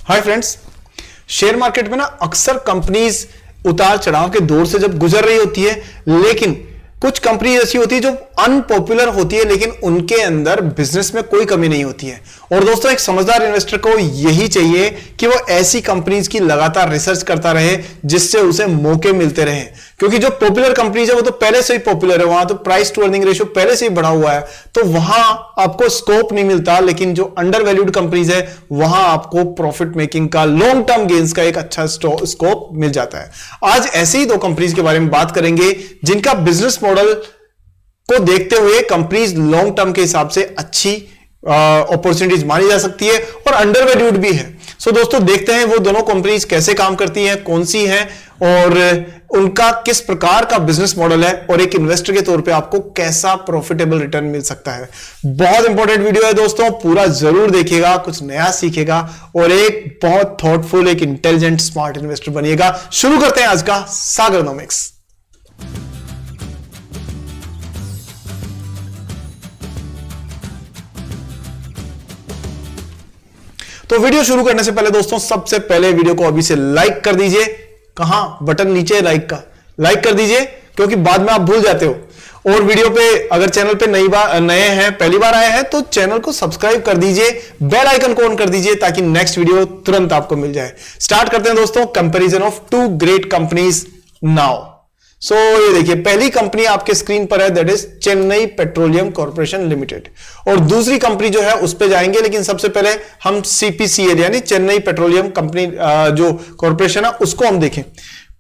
Hi friends, share market में ना अक्सर कंपनीज उतार चढ़ाव के दौर से जब गुजर रही होती है, लेकिन कुछ कंपनी ऐसी होती है जो अनपॉपुलर होती है, लेकिन उनके अंदर बिजनेस में कोई कमी नहीं होती है। और दोस्तों, एक समझदार इन्वेस्टर को यही चाहिए कि वो ऐसी कंपनीज की लगातार रिसर्च करता रहे जिससे उसे मौके मिलते रहे, क्योंकि जो पॉपुलर कंपनीज है वो तो पहले से ही पॉपुलर है, वहां तो प्राइस टू अर्निंग रेशियो पहले से ही बढ़ा हुआ है, तो वहां आपको स्कोप नहीं मिलता। लेकिन जो अंडर वैल्यूड कंपनीज है वहां आपको प्रॉफिट मेकिंग का, लॉन्ग टर्म गेन्स का एक अच्छा स्कोप मिल जाता है। आज ऐसे ही दो कंपनीज के बारे में बात करेंगे जिनका बिजनेस मॉडल को देखते हुए कंपनीज लॉन्ग टर्म के हिसाब से अच्छी अपॉर्चुनिटीज मानी जा सकती है और अंडर वैल्यूड भी है। सो दोस्तों, देखते हैं वो दोनों कंपनीज कैसे काम करती हैं, कौन सी हैं और उनका किस प्रकार का बिजनेस मॉडल है और एक इन्वेस्टर के तौर पे आपको कैसा प्रॉफिटेबल रिटर्न मिल सकता है। बहुत इंपॉर्टेंट वीडियो है दोस्तों, पूरा जरूर देखिएगा, कुछ नया सीखेगा और एक बहुत थॉटफुल, एक इंटेलिजेंट, स्मार्ट इन्वेस्टर बनिएगा। शुरू करते हैं आज का सागरनॉमिक्स। तो वीडियो शुरू करने से पहले दोस्तों, सबसे पहले वीडियो को अभी से लाइक कर दीजिए। कहां बटन नीचे लाइक का, लाइक कर दीजिए, क्योंकि बाद में आप भूल जाते हो। और वीडियो पे अगर चैनल पे नए हैं, पहली बार आए हैं, तो चैनल को सब्सक्राइब कर दीजिए, बेल आइकन को ऑन कर दीजिए ताकि नेक्स्ट वीडियो तुरंत आपको मिल जाए। स्टार्ट करते हैं दोस्तों, comparison of two great companies now. So ये देखिए, पहली कंपनी आपके स्क्रीन पर है, that is Chennai petroleum corporation limited, और दूसरी कंपनी जो है उस पे जाएंगे। लेकिन सबसे पहले हम सीपीसीएल यानी चेन्नई पेट्रोलियम कंपनी जो कॉर्पोरेशन है उसको हम देखें।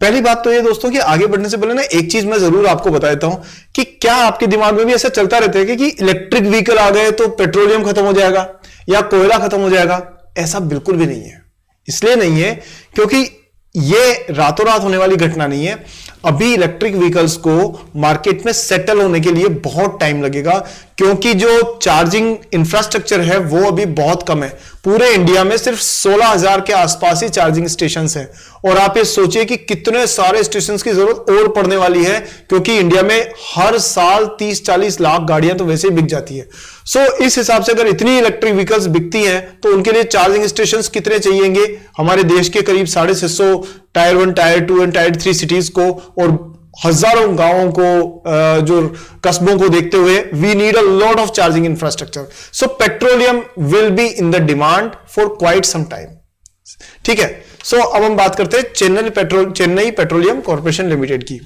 पहली बात तो ये दोस्तों कि आगे बढ़ने से पहले ना एक चीज मैं जरूर आपको बता देता हूं कि क्या आपके दिमाग में भी ऐसा चलता रहता है कि इलेक्ट्रिक व्हीकल आ गए तो पेट्रोलियम खत्म हो जाएगा या कोयला खत्म हो जाएगा। ऐसा बिल्कुल भी नहीं है। इसलिए नहीं है क्योंकि ये रातों रात होने वाली घटना नहीं है। अभी इलेक्ट्रिक व्हीकल्स को मार्केट में सेटल होने के लिए बहुत टाइम लगेगा, क्योंकि जो चार्जिंग इंफ्रास्ट्रक्चर है वो अभी बहुत कम है। पूरे इंडिया में सिर्फ 16,000 के आसपास ही चार्जिंग स्टेशंस हैं, और आप ये सोचिए कि कितने सारे स्टेशंस की जरूरत और पड़ने वाली है, क्योंकि इंडिया में हर साल 30-40 लाख गाड़ियां तो वैसे ही बिक जाती है। सो इस हिसाब से अगर इतनी इलेक्ट्रिक व्हीकल्स बिकती हैं तो उनके लिए चार्जिंग स्टेशंस कितने चाहिएंगे? हमारे देश के करीब 650 tyre 1, tyre 2 and tyre 3 cities को और हजारों गांवों को, जो कस्बों को देखते हुए we need a lot of charging infrastructure. So petroleum will be in the demand for quite some time. ठीक है। सो अब हम बात करते हैं चेन्नई पेट्रोलियम कॉर्पोरेशन लिमिटेड की।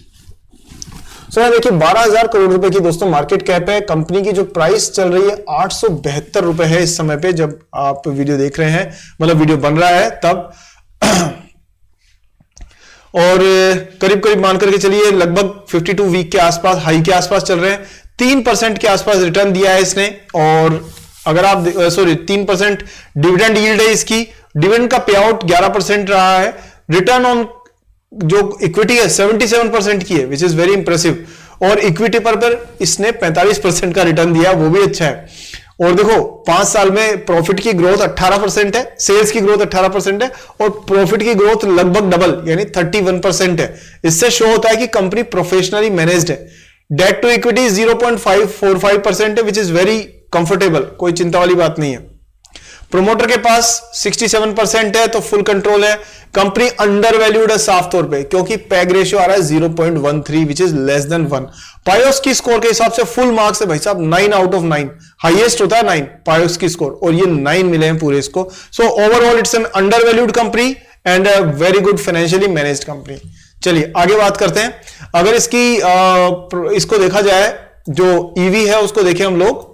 सो देखिए, 12,000 करोड़ रुपए की दोस्तों मार्केट कैप है। कंपनी की जो प्राइस चल रही है 872 रुपए है इस समय पे, जब आप वीडियो देख रहे हैं, मतलब वीडियो बन रहा है तब। और करीब करीब मान करके चलिए लगभग 52 वीक के आसपास, हाई के आसपास चल रहे हैं। 3% के आसपास रिटर्न दिया है इसने, और अगर आप 3% डिविडेंड यील्ड है इसकी। डिविडेंड का पे आउट 11% रहा है। रिटर्न ऑन जो इक्विटी है 77% की है, विच इज वेरी इंप्रेसिव। और इक्विटी पर इसने 45% का रिटर्न दिया, वो भी अच्छा है। और देखो, 5 साल में प्रॉफिट की ग्रोथ 18% है, सेल्स की ग्रोथ 18% है, और प्रॉफिट की ग्रोथ लगभग डबल यानी 31% है। इससे शो होता है कि कंपनी प्रोफेशनली मैनेज्ड है। डेट टू इक्विटी 0.545% है, विच इज वेरी कंफर्टेबल, कोई चिंता वाली बात नहीं है। प्रोमोटर के पास 67% है, तो फुल कंट्रोल है। कंपनी अंडर वैल्यूड है साफ तौर पे, क्योंकि पैग रेशियो आ रहा है 0.13, विच इज लेस देन 1। पायोस की स्कोर के हिसाब से फुल मार्क्स है भाई साहब, 9 आउट ऑफ 9, हाईएस्ट होता है 9 पायोस की स्कोर, और ये 9 मिले हैं पूरे इसको। So overall it's an under valued company and a very good financially managed company. चलिए आगे बात करते हैं। अगर इसको देखा जाए, जो ईवी है उसको देखें हम लोग,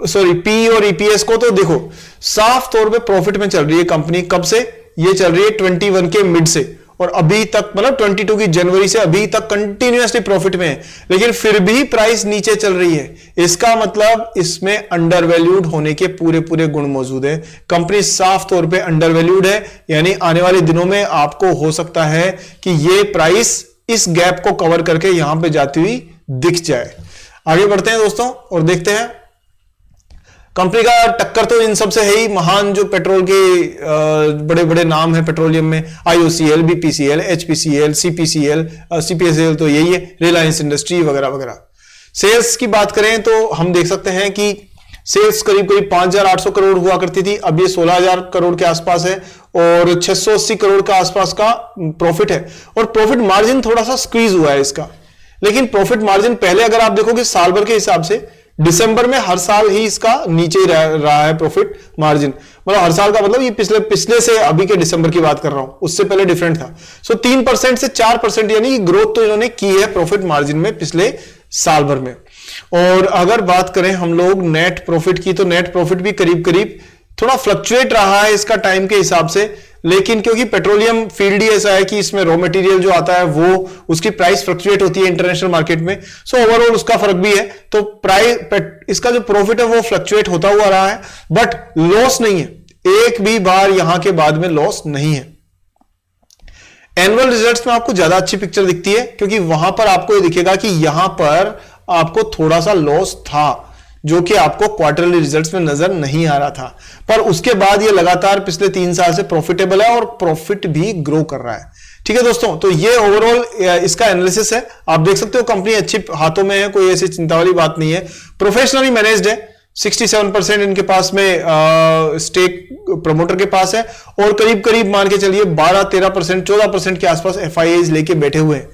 सॉरी पी और ईपीएस को, तो देखो साफ तौर पे प्रॉफिट में चल रही है कंपनी। कब से? ये चल रही है 21 के मिड से, और अभी तक मतलब 22 की जनवरी से अभी तक कंटिन्यूअसली प्रॉफिट में है, लेकिन फिर भी प्राइस नीचे चल रही है। इसका मतलब इसमें अंडर वैल्यूड होने के पूरे पूरे गुण मौजूद है। कंपनी साफ तौर पे अंडर वैल्यूड है, यानी आने वाले दिनों में आपको हो सकता है कि ये प्राइस इस गैप को कवर करके यहां पे जाती हुई दिख जाए। आगे बढ़ते हैं दोस्तों और देखते हैं। कंपनी का टक्कर तो इन सबसे है ही, महान जो पेट्रोल के बड़े बड़े नाम है पेट्रोलियम में, IOCL, BPCL, HPCL, CPCL, CPSL तो यही है, रिलायंस इंडस्ट्री वगैरह वगैरह। सेल्स की बात करें तो हम देख सकते हैं कि सेल्स करीब करीब 5,800 करोड़ हुआ करती थी, अब ये 16,000 करोड़ के आसपास है और 680 करोड़ के आसपास का प्रॉफिट है। और प्रॉफिट मार्जिन थोड़ा सा स्क्वीज हुआ है इसका, लेकिन प्रॉफिट मार्जिन पहले अगर आप देखोगे साल भर के हिसाब से दिसंबर में हर साल ही इसका नीचे ही रहा है प्रॉफिट मार्जिन, मतलब हर साल का मतलब ये पिछले से अभी के दिसंबर की बात कर रहा हूं, उससे पहले डिफरेंट था। सो 3% से 4% यानी ग्रोथ तो इन्होंने की है प्रॉफिट मार्जिन में पिछले साल भर में। और अगर बात करें हम लोग नेट प्रॉफिट की, तो नेट प्रॉफिट भी करीब करीब थोड़ा फ्लक्चुएट रहा है इसका टाइम के हिसाब से, लेकिन क्योंकि पेट्रोलियम फील्ड ही ऐसा है कि इसमें रॉ मटेरियल जो आता है वो उसकी प्राइस फ्लक्चुएट होती है इंटरनेशनल मार्केट में, सो ओवरऑल उसका फर्क भी है। तो इसका जो प्रॉफिट है वो फ्लक्चुएट होता हुआ रहा है, बट लॉस नहीं है, एक भी बार यहां के बाद में लॉस नहीं है। एनुअल रिजल्ट्स में आपको ज्यादा अच्छी पिक्चर दिखती है, क्योंकि वहां पर आपको ये दिखेगा कि यहां पर आपको थोड़ा सा लॉस था जो कि आपको क्वार्टरली रिजल्ट्स में नजर नहीं आ रहा था, पर उसके बाद ये लगातार पिछले 3 साल से प्रॉफिटेबल है और प्रॉफिट भी ग्रो कर रहा है। ठीक है दोस्तों, तो ये ओवरऑल इसका एनालिसिस है। आप देख सकते हो कंपनी अच्छी हाथों में है, कोई ऐसी चिंता वाली बात नहीं है, प्रोफेशनली मैनेज्ड है। 67% इनके पास में स्टेक प्रमोटर के पास है और करीब करीब मान के चलिए 12-13%, 14% के आसपास FIIs लेके बैठे हुए हैं।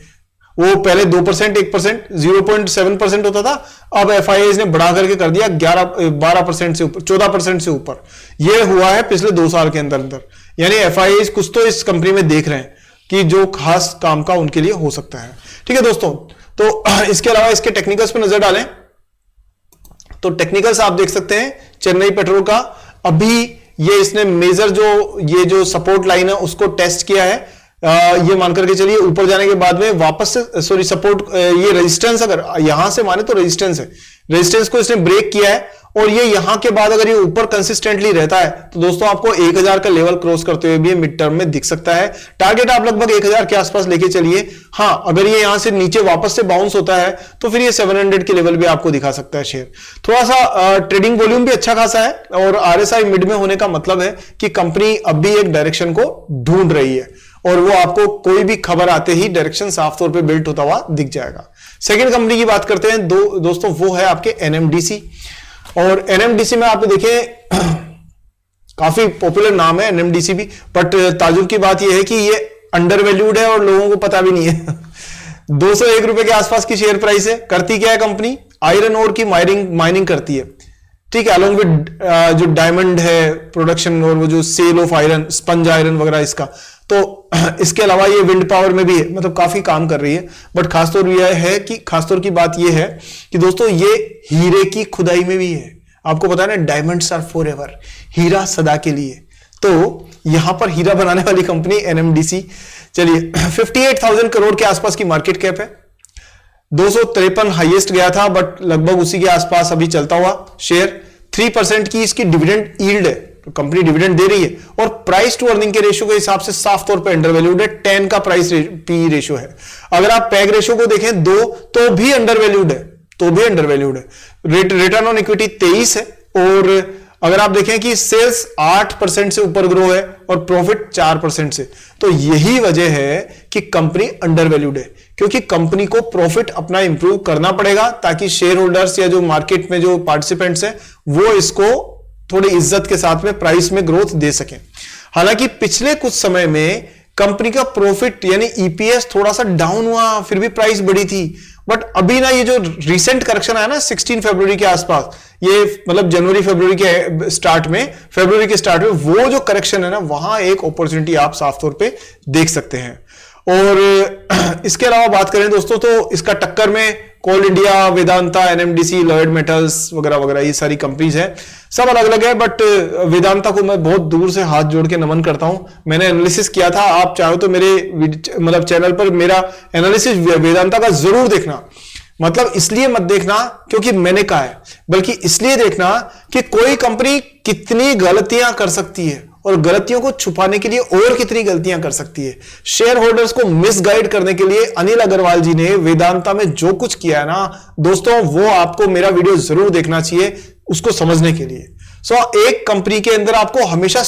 वो पहले 2%, 1%, 0.7% होता था, अब FIIs ने बढ़ा करके कर दिया 12% से ऊपर, 14% से ऊपर। ये हुआ है पिछले 2 साल के अंदर अंदर, यानी FIIs कुछ तो इस कंपनी में देख रहे हैं कि जो खास काम का उनके लिए हो सकता है। ठीक है दोस्तों, तो इसके अलावा इसके टेक्निकल्स पे नजर डालें तो टेक्निकल्स आप देख सकते हैं चेन्नई पेट्रोल का, अभी ये इसने मेजर जो सपोर्ट लाइन है उसको टेस्ट किया है। ये मान करके चलिए ऊपर जाने के बाद में वापस से सपोर्ट, ये रेजिस्टेंस अगर यहां से माने तो रेजिस्टेंस है, रेजिस्टेंस को इसने ब्रेक किया है और ये यहां के बाद अगर ये ऊपर कंसिस्टेंटली रहता है तो दोस्तों आपको 1000 का लेवल क्रॉस करते हुए भी मिड टर्म में दिख सकता है। टारगेट आप लगभग 1000 के आसपास लेके चलिए। हां, अगर ये यहां से नीचे वापस से बाउंस होता है तो फिर ये 700 के लेवल भी आपको दिखा सकता है शेयर। थोड़ा सा ट्रेडिंग वॉल्यूम भी अच्छा खासा है और RSI मिड में होने का मतलब है कि कंपनी अब भी एक डायरेक्शन को ढूंढ रही है और वो आपको कोई भी खबर आते ही डायरेक्शन साफ तौर पे बिल्ड होता हुआ दिख जाएगा। सेकंड कंपनी की बात करते हैं दोस्तों, वो है आपके NMDC। और NMDC में आप देखें काफी पॉपुलर नाम है NMDC भी, बट ताजुब की बात यह है कि ये अंडर वैल्यूड है और लोगों को पता भी नहीं है। 201 रुपए के आसपास की शेयर प्राइस है। करती क्या है कंपनी? आयरन ओर की माइनिंग करती है, ठीक है, अलॉन्ग विद जो डायमंड है प्रोडक्शन और वो जो sale of iron, sponge iron वगैरह इसका। तो इसके अलावा ये विंड पावर में भी है, मतलब काफी काम कर रही है। बट खासतौर यह है कि खासतौर की बात यह है कि दोस्तों ये हीरे की खुदाई में भी है। आपको पता है ना, डायमंड्स आर फॉरएवर, हीरा सदा के लिए। तो यहां पर हीरा बनाने वाली कंपनी NMDC। चलिए 58,000 करोड़ के आसपास की मार्केट कैप है, 253 हाईएस्ट गया था, बट लगभग उसी के आसपास अभी चलता हुआ शेयर। 3% की इसकी डिविडेंड यील्ड है, तो कंपनी डिविडेंड दे रही है और प्राइस टू अर्निंग के रेशियो के हिसाब से साफ तौर पे अंडर वैल्यूड है। 10 का प्राइस पी रेशियो है। अगर आप पैग रेशियो को देखें 2 तो भी अंडर वैल्यूड है, रिटर्न ऑन इक्विटी 23 है और अगर आप देखें कि सेल्स 8% से ऊपर ग्रो है और प्रॉफिट 4% से, तो यही वजह है कि कंपनी अंडर वैल्यूड है, क्योंकि कंपनी को प्रॉफिट अपना इंप्रूव करना पड़ेगा ताकि शेयर होल्डर्स या जो मार्केट में जो पार्टिसिपेंट्स हैं वो इसको थोड़ी इज्जत के साथ में प्राइस में ग्रोथ दे सकें। हालांकि पिछले कुछ समय में कंपनी का प्रॉफिट यानी EPS थोड़ा सा डाउन हुआ, फिर भी प्राइस बढ़ी थी। बट अभी ना ये जो रिसेंट करेक्शन आया ना 16 फरवरी के आसपास, ये मतलब फरवरी के स्टार्ट में वो जो करेक्शन है ना, वहां एक अपॉर्चुनिटी आप साफ तौर पे देख सकते हैं। और इसके अलावा बात करें दोस्तों तो इसका टक्कर में कोल इंडिया, वेदांता, NMDC, लॉयड मेटल्स वगैरह वगैरह ये सारी कंपनीज हैं, सब अलग अलग है। बट वेदांता को मैं बहुत दूर से हाथ जोड़ के नमन करता हूं। मैंने एनालिसिस किया था, आप चाहो तो मेरे मतलब चैनल पर मेरा एनालिसिस वेदांता का जरूर देखना। मतलब इसलिए मत देखना क्योंकि मैंने कहा है, बल्कि इसलिए देखना कि कोई कंपनी कितनी गलतियां कर सकती है और गलतियों को छुपाने के लिए और कितनी गलतियां कर सकती है। शेयर होल्डर्स को मिसगाइड करने के लिए अनिल अग्रवाल जी ने वेदांता में जो कुछ किया है ना दोस्तों, वो आपको मेरा वीडियो जरूर देखना चाहिए उसको समझने के लिए। एक कंपनी के अंदर आपको हमेशा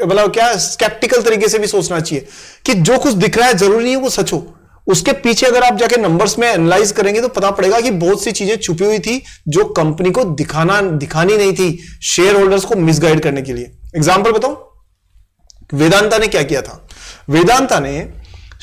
मतलब क्या स्केप्टिकल तरीके से भी सोचना चाहिए कि जो कुछ दिख रहा है जरूरी नहीं है वो सच हो। उसके पीछे अगर आप जाके नंबर्स में एनालाइज करेंगे तो पता पड़ेगा कि बहुत सी चीजें छुपी हुई थी जो कंपनी को दिखानी नहीं थी, शेयर होल्डर्स को मिसगाइड करने के लिए। एग्जांपल बताऊं, वेदांता ने क्या किया था? वेदांता ने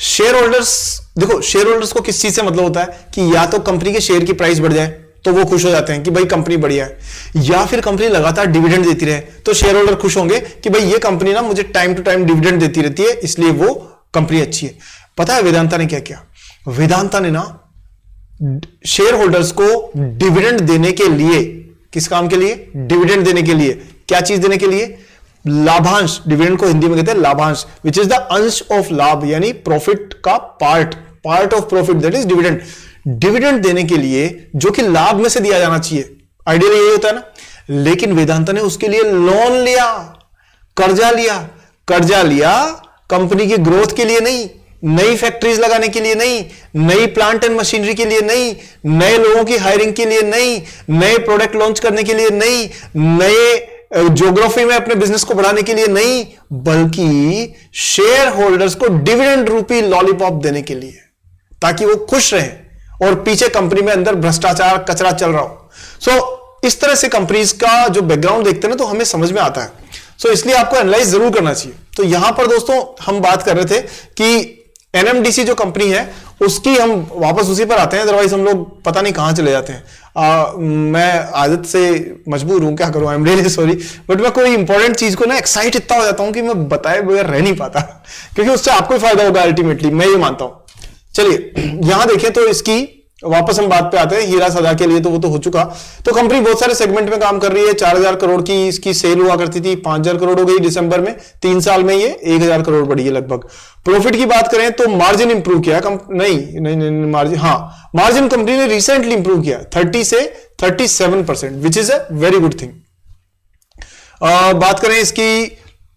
शेयर होल्डर्स, देखो शेयर होल्डर्स को किस चीज से मतलब होता है कि या तो कंपनी के शेयर की प्राइस बढ़ जाए तो वो खुश हो जाते हैं कि भाई कंपनी बढ़िया है, या फिर कंपनी लगातार डिविडेंड देती रहे तो शेयर होल्डर खुश होंगे कि भाई ये कंपनी ना मुझे टाइम टू टाइम डिविडेंड देती रहती है, इसलिए वो कंपनी अच्छी है। पता है वेदांता ने क्या किया? वेदांता ने ना शेयर होल्डर्स को डिविडेंड देने के लिए, किस काम के लिए? डिविडेंड देने के लिए। क्या चीज देने के लिए? लाभांश। डिविडेंड को हिंदी में कहते हैं लाभांश, विच इज द अंश ऑफ लाभ, यानी प्रॉफिट का part of profit, that is dividend. Dividend देने के लिए जो कि लाभ में से दिया जाना चाहिए, आइडियल यही होता है ना। लेकिन वेदांता ने उसके लिए लोन लिया, कर्जा लिया कंपनी की ग्रोथ के लिए नहीं, नई फैक्ट्रीज लगाने के लिए नहीं, नई प्लांट एंड मशीनरी के लिए नहीं, नए लोगों की हायरिंग के लिए नहीं, नए प्रोडक्ट लॉन्च करने के लिए नहीं, नए ज्योग्राफी में अपने बिजनेस को बढ़ाने के लिए नहीं, बल्कि शेयर होल्डर्स को डिविडेंड रूपी लॉलीपॉप देने के लिए, ताकि वो खुश रहें और पीछे कंपनी में अंदर भ्रष्टाचार कचरा चल रहा हो। सो इस तरह से कंपनीज का जो बैकग्राउंड देखते हैं ना तो हमें समझ में आता है। सो इसलिए आपको एनालाइज जरूर करना चाहिए। तो यहां पर दोस्तों हम बात कर रहे थे कि एनएमडीसी जो कंपनी है उसकी, हम वापस उसी पर आते हैं, अदरवाइज हम लोग पता नहीं कहां चले जाते हैं। मैं आदत से मजबूर हूं, क्या करूं, I am really sorry, but मैं कोई इंपॉर्टेंट चीज को ना एक्साइट इतना हो जाता हूं कि मैं बताए बगैर रह नहीं पाता, क्योंकि उससे आपको ही फायदा होगा अल्टीमेटली, मैं ये मानता हूं। चलिए यहां देखें तो इसकी वापस हम बात पे आते हैं। हीरा सदा के लिए तो वो तो हो चुका। तो कंपनी बहुत सारे सेगमेंट में काम कर रही है। 4000 करोड़ की इसकी सेल हुआ करती थी, 5000 करोड़ हो गई दिसंबर में, 3 साल में ये 1000 करोड़ बढ़ी है लगभग। प्रॉफिट की बात करें तो मार्जिन इंप्रूव किया, मार्जिन, हाँ मार्जिन कंपनी ने रिसेंटली इंप्रूव किया 30 से 37%, which is a very good thing. बात करें इसकी,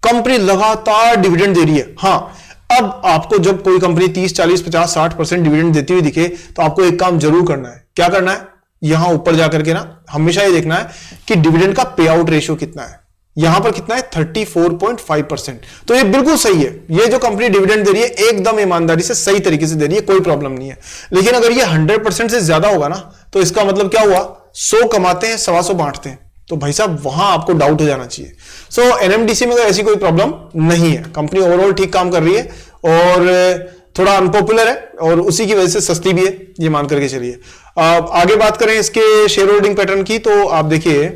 कंपनी लगातार डिविडेंड दे रही है। हाँ, अब आपको जब कोई कंपनी 30, 40, 50, 60% डिविडेंड देती हुई दिखे तो आपको एक काम जरूर करना है। क्या करना है? यहां ऊपर जाकर के ना हमेशा ये देखना है कि डिविडेंड का पे आउट रेशियो कितना है। यहां पर कितना है? 34.5%। तो ये बिल्कुल सही है। ये जो कंपनी डिविडेंड दे रही है एकदम ईमानदारी से, सही तरीके से दे रही है, कोई प्रॉब्लम नहीं है। लेकिन अगर ये 100% से ज्यादा होगा ना तो इसका मतलब क्या हुआ? 100 कमाते हैं, 125 बांटते हैं, तो भाई साहब वहां आपको डाउट हो जाना चाहिए। सो एनएमडीसी में ऐसी कोई प्रॉब्लम नहीं है। कंपनी ओवरऑल ठीक काम कर रही है और थोड़ा अनपॉपुलर है और उसी की वजह से सस्ती भी है, ये मान करके चलिए। आगे बात करें इसके शेयर होल्डिंग पैटर्न की, तो आप देखिए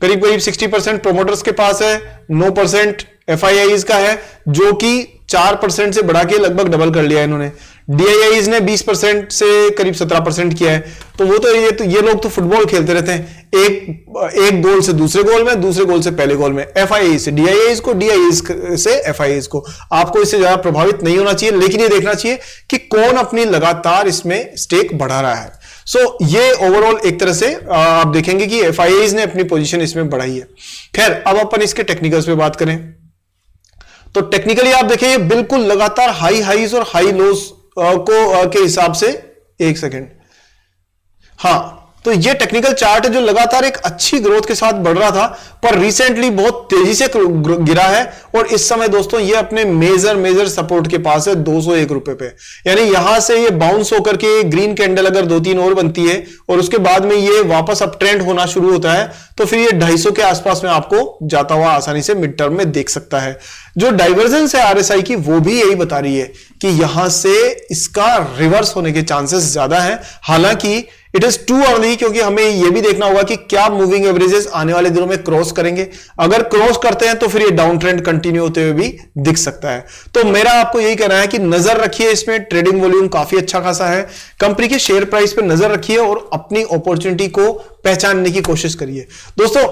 करीब करीब 60% प्रोमोटर्स के पास है, 9% एफआईआईज का है, जो कि 4% से बढ़ा के लगभग डबल कर लिया इन्होंने। डीआईआईज ने 20% से करीब 17% किया है। तो वो तो ये लोग तो फुटबॉल खेलते रहते हैं, एक गोल से दूसरे गोल में, दूसरे गोल से पहले गोल में, एफआईआई से डीआईआईज को, डीआईआईज से एफआईआईज को। आपको इससे ज्यादा प्रभावित नहीं होना चाहिए, लेकिन ये देखना चाहिए कि कौन अपनी लगातार इसमें स्टेक बढ़ा रहा है। सो ये ओवरऑल एक तरह से आप देखेंगे कि एफआईआईज ने अपनी पोजीशन इसमें बढ़ाई है। खैर, अब अपन इसके टेक्निकल्स पे बात करें तो टेक्निकली आप देखिए ये बिल्कुल लगातार हाई हाईज और हाई लोज के हिसाब से, एक सेकेंड, हाँ, तो ये टेक्निकल चार्ट है जो लगातार एक अच्छी ग्रोथ के साथ बढ़ रहा था, पर रिसेंटली बहुत तेजी से गिरा है और इस समय दोस्तों ये अपने मेजर सपोर्ट के पास है 201 रुपए पे। यानी यहां से ये बाउंस होकर के ग्रीन कैंडल अगर 2-3 और बनती है और उसके बाद में ये वापस अप ट्रेंड होना शुरू होता है तो फिर ये 250 के आसपास में आपको जाता हुआ आसानी से मिड टर्म में देख सकता है। जो डाइवर्जेंस है आरएसआई की वो भी यही बता रही है कि यहां से इसका रिवर्स होने के चांसेस ज्यादा है। हालांकि इट इज टू अर्ली, क्योंकि हमें यह भी देखना होगा कि क्या मूविंग एवरेजेस आने वाले दिनों में क्रॉस करेंगे। अगर क्रॉस करते हैं तो फिर ये डाउन ट्रेंड कंटिन्यू होते हुए भी दिख सकता है। तो मेरा आपको यही कहना है कि नजर रखिए इसमें, ट्रेडिंग वॉल्यूम काफी अच्छा खासा है, कंपनी के शेयर प्राइस पर नजर रखिए और अपनी अपॉर्चुनिटी को पहचानने की कोशिश करिए। दोस्तों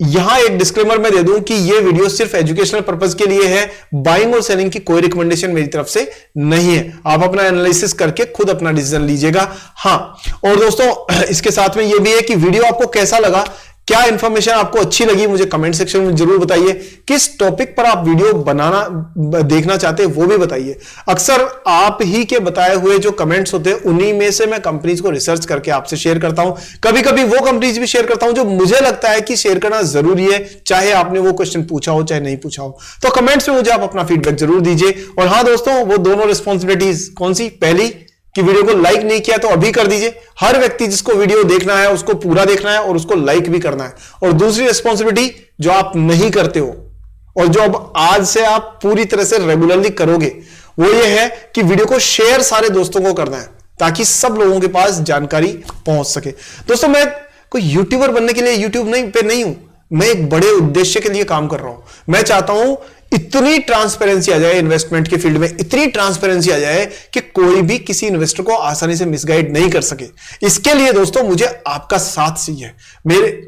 यहां एक डिस्क्लेमर मैं दे दूं कि यह वीडियो सिर्फ एजुकेशनल पर्पस के लिए है, बाइंग और सेलिंग की कोई रिकमेंडेशन मेरी तरफ से नहीं है। आप अपना एनालिसिस करके खुद अपना डिसीजन लीजिएगा। हां, और दोस्तों इसके साथ में यह भी है कि वीडियो आपको कैसा लगा, क्या इंफॉर्मेशन आपको अच्छी लगी, मुझे कमेंट सेक्शन में जरूर बताइए। किस टॉपिक पर आप वीडियो देखना चाहते हैं वो भी बताइए। अक्सर आप ही के बताए हुए जो कमेंट्स होते हैं उन्हीं में से मैं कंपनीज को रिसर्च करके आपसे शेयर करता हूं। कभी कभी वो कंपनीज भी शेयर करता हूं जो मुझे लगता है कि शेयर करना जरूरी है, चाहे आपने वो क्वेश्चन पूछा हो चाहे नहीं पूछा हो। तो कमेंट्स में मुझे आप अपना फीडबैक जरूर दीजिए। और हां दोस्तों, वो दोनों रिस्पॉन्सिबिलिटीज कौन सी? पहली, कि वीडियो को लाइक नहीं किया तो अभी कर दीजिए। हर व्यक्ति जिसको वीडियो देखना है उसको पूरा देखना है और उसको लाइक भी करना है। और दूसरी रिस्पॉन्सिबिलिटी जो आप नहीं करते हो और जो अब आज से आप पूरी तरह से रेगुलरली करोगे वो ये है कि वीडियो को शेयर सारे दोस्तों को करना है ताकि सब लोगों के पास जानकारी पहुंच सके। दोस्तों मैं कोई यूट्यूबर बनने के लिए यूट्यूब पे नहीं हूं, मैं एक बड़े उद्देश्य के लिए काम कर रहा हूं। मैं चाहता हूं इतनी ट्रांसपेरेंसी आ जाए इन्वेस्टमेंट के फील्ड में, इतनी ट्रांसपेरेंसी आ जाए कि कोई भी किसी इन्वेस्टर को आसानी से मिसगाइड नहीं कर सके। इसके लिए दोस्तों मुझे आपका साथ चाहिए।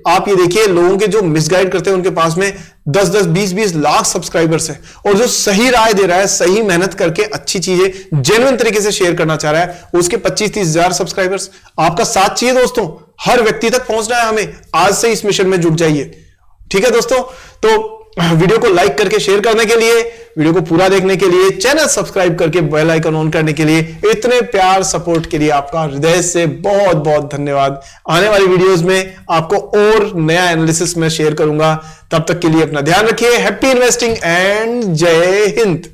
आप ये देखिए, लोगों के जो मिसगाइड करते हैं उनके पास में 10-10, 20-20 लाख सब्सक्राइबर्स है और जो सही राय दे रहा है, सही मेहनत करके अच्छी चीजें जेन्युइन तरीके से शेयर करना चाह रहा है, उसके 25-30 हजार सब्सक्राइबर्स। आपका साथ चाहिए दोस्तों, हर व्यक्ति तक पहुंचना है हमें। आज से इस मिशन में जुट जाइए, ठीक है दोस्तों। तो वीडियो को लाइक करके शेयर करने के लिए, वीडियो को पूरा देखने के लिए, चैनल सब्सक्राइब करके बेल आइकन ऑन करने के लिए, इतने प्यार सपोर्ट के लिए आपका हृदय से बहुत बहुत धन्यवाद। आने वाली वीडियोस में आपको और नया एनालिसिस में शेयर करूंगा। तब तक के लिए अपना ध्यान रखिए। हैप्पी इन्वेस्टिंग एंड जय हिंद।